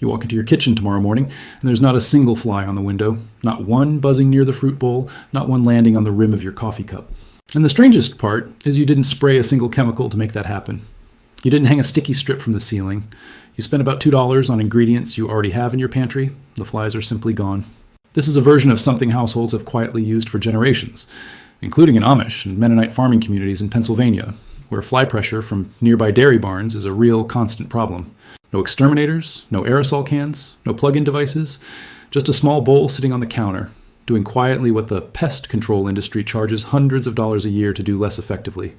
You walk into your kitchen tomorrow morning, and there's not a single fly on the window, not one buzzing near the fruit bowl, not one landing on the rim of your coffee cup. And the strangest part is you didn't spray a single chemical to make that happen. You didn't hang a sticky strip from the ceiling. You spent about $2 on ingredients you already have in your pantry. The flies are simply gone. This is a version of something households have quietly used for generations, including in Amish and Mennonite farming communities in Pennsylvania, where fly pressure from nearby dairy barns is a real constant problem. No exterminators, no aerosol cans, no plug-in devices, just a small bowl sitting on the counter, doing quietly what the pest control industry charges hundreds of dollars a year to do less effectively.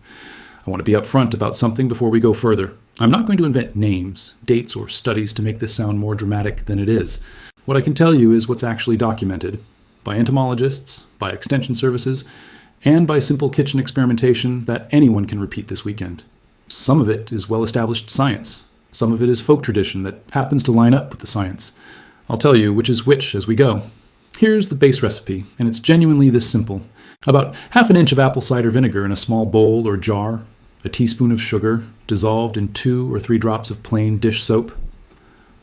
I want to be upfront about something before we go further. I'm not going to invent names, dates, or studies to make this sound more dramatic than it is. What I can tell you is what's actually documented by entomologists, by extension services, and by simple kitchen experimentation that anyone can repeat this weekend. Some of it is well-established science. Some of it is folk tradition that happens to line up with the science. I'll tell you which is which as we go. Here's the base recipe, and it's genuinely this simple. About half an inch of apple cider vinegar in a small bowl or jar, a teaspoon of sugar dissolved in 2 or 3 drops of plain dish soap.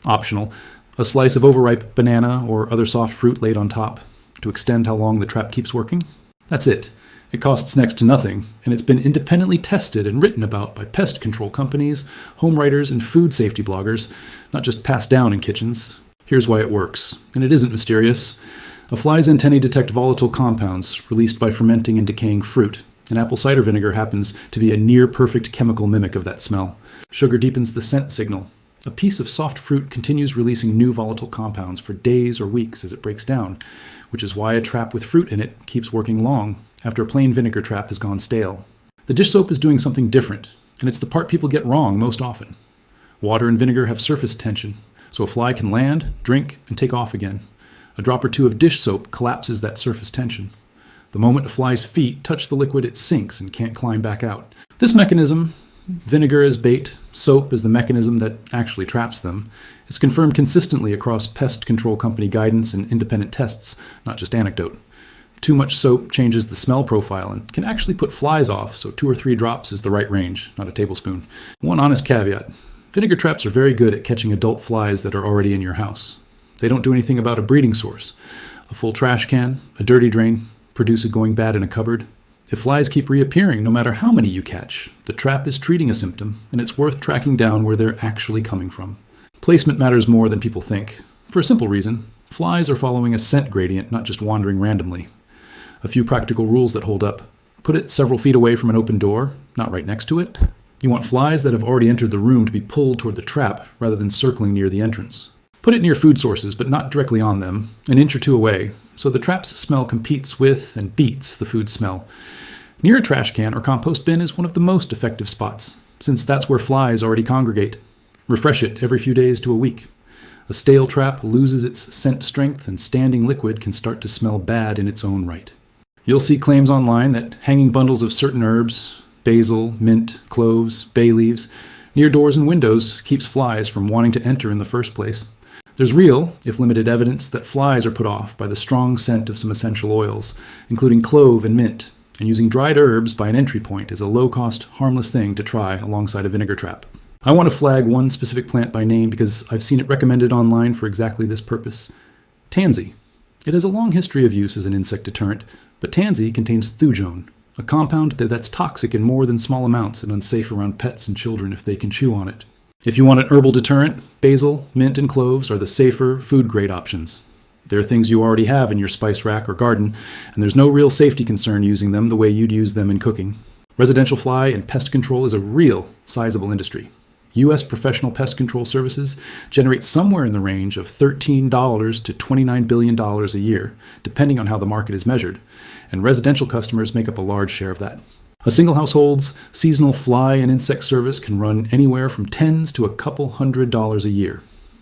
Optional, a slice of overripe banana or other soft fruit laid on top to extend how long the trap keeps working. That's it. It costs next to nothing, and it's been independently tested and written about by pest control companies, home writers, and food safety bloggers, not just passed down in kitchens. Here's why it works, and it isn't mysterious. A fly's antennae detect volatile compounds released by fermenting and decaying fruit, and apple cider vinegar happens to be a near-perfect chemical mimic of that smell. Sugar deepens the scent signal. A piece of soft fruit continues releasing new volatile compounds for days or weeks as it breaks down, which is why a trap with fruit in it keeps working long after a plain vinegar trap has gone stale. The dish soap is doing something different, and it's the part people get wrong most often. Water and vinegar have surface tension, so a fly can land, drink, and take off again. A drop or two of dish soap collapses that surface tension. The moment a fly's feet touch the liquid, it sinks and can't climb back out. This mechanism, vinegar as bait, soap as the mechanism that actually traps them, is confirmed consistently across pest control company guidance and independent tests, not just anecdote. Too much soap changes the smell profile and can actually put flies off, so 2 or 3 drops is the right range, not a tablespoon. One honest caveat. Vinegar traps are very good at catching adult flies that are already in your house. They don't do anything about a breeding source. A full trash can, a dirty drain, produce it going bad in a cupboard. If flies keep reappearing, no matter how many you catch, the trap is treating a symptom, and it's worth tracking down where they're actually coming from. Placement matters more than people think. For a simple reason, flies are following a scent gradient, not just wandering randomly. A few practical rules that hold up. Put it several feet away from an open door, not right next to it. You want flies that have already entered the room to be pulled toward the trap rather than circling near the entrance. Put it near food sources, but not directly on them, an inch or 2 away, so the trap's smell competes with and beats the food smell. Near a trash can or compost bin is one of the most effective spots, since that's where flies already congregate. Refresh it every few days to a week. A stale trap loses its scent strength, and standing liquid can start to smell bad in its own right. You'll see claims online that hanging bundles of certain herbs, basil, mint, cloves, bay leaves, near doors and windows keeps flies from wanting to enter in the first place. There's real, if limited, evidence that flies are put off by the strong scent of some essential oils, including clove and mint, and using dried herbs by an entry point is a low-cost, harmless thing to try alongside a vinegar trap. I want to flag one specific plant by name because I've seen it recommended online for exactly this purpose. Tansy. It has a long history of use as an insect deterrent, but tansy contains thujone, a compound that's toxic in more than small amounts and unsafe around pets and children if they can chew on it. If you want an herbal deterrent, basil, mint, and cloves are the safer, food-grade options. They're things you already have in your spice rack or garden, and there's no real safety concern using them the way you'd use them in cooking. Residential fly and pest control is a real, sizable industry. U.S. professional pest control services generate somewhere in the range of $13 to $29 billion a year, depending on how the market is measured, and residential customers make up a large share of that. A single household's seasonal fly and insect service can run anywhere from tens to a couple $100s a year.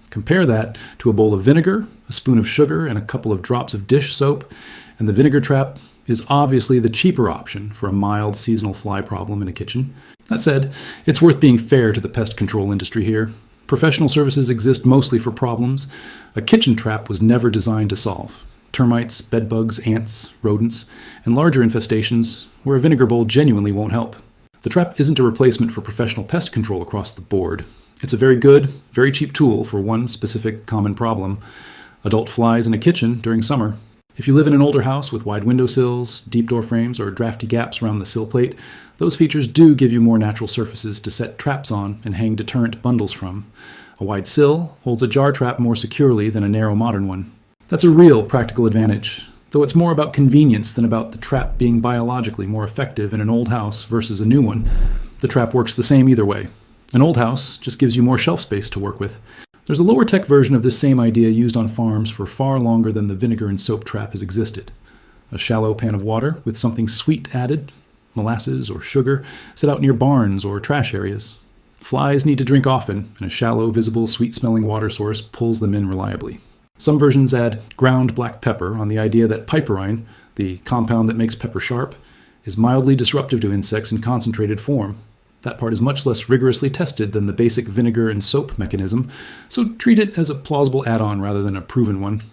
Compare that to a bowl of vinegar, a spoon of sugar, and a couple of drops of dish soap, and the vinegar trap is obviously the cheaper option for a mild seasonal fly problem in a kitchen. That said, it's worth being fair to the pest control industry here. Professional services exist mostly for problems a kitchen trap was never designed to solve. Termites, bedbugs, ants, rodents, and larger infestations where a vinegar bowl genuinely won't help. The trap isn't a replacement for professional pest control across the board. It's a very good, very cheap tool for one specific common problem: adult flies in a kitchen during summer. If you live in an older house with wide windowsills, deep door frames, or drafty gaps around the sill plate, those features do give you more natural surfaces to set traps on and hang deterrent bundles from. A wide sill holds a jar trap more securely than a narrow modern one. That's a real practical advantage, though it's more about convenience than about the trap being biologically more effective in an old house versus a new one. The trap works the same either way. An old house just gives you more shelf space to work with. There's a lower tech version of this same idea used on farms for far longer than the vinegar and soap trap has existed. A shallow pan of water with something sweet added, molasses or sugar, set out near barns or trash areas. Flies need to drink often, and a shallow, visible, sweet-smelling water source pulls them in reliably. Some versions add ground black pepper on the idea that piperine, the compound that makes pepper sharp, is mildly disruptive to insects in concentrated form. That part is much less rigorously tested than the basic vinegar and soap mechanism, so treat it as a plausible add-on rather than a proven one.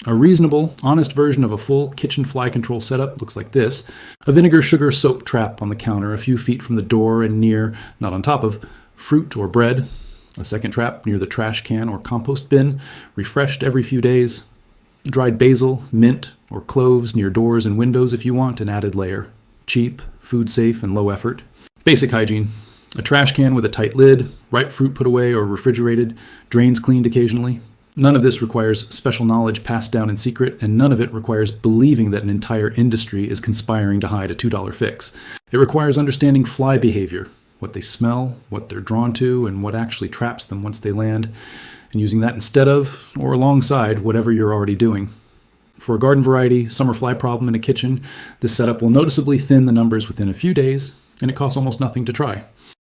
A reasonable, honest version of a full kitchen fly control setup looks like this: a vinegar sugar soap trap on the counter a few feet from the door and near, not on top of, fruit or bread. A second trap near the trash can or compost bin, refreshed every few days. Dried basil, mint, or cloves near doors and windows if you want an added layer. Cheap, food safe, and low effort. Basic hygiene: a trash can with a tight lid, ripe fruit put away or refrigerated, drains cleaned occasionally. None of this requires special knowledge passed down in secret, and none of it requires believing that an entire industry is conspiring to hide a $2 fix. It requires understanding fly behavior, what they smell, what they're drawn to, and what actually traps them once they land, and using that instead of, or alongside, whatever you're already doing. For a garden variety summer fly problem in a kitchen, this setup will noticeably thin the numbers within a few days, and it costs almost nothing to try.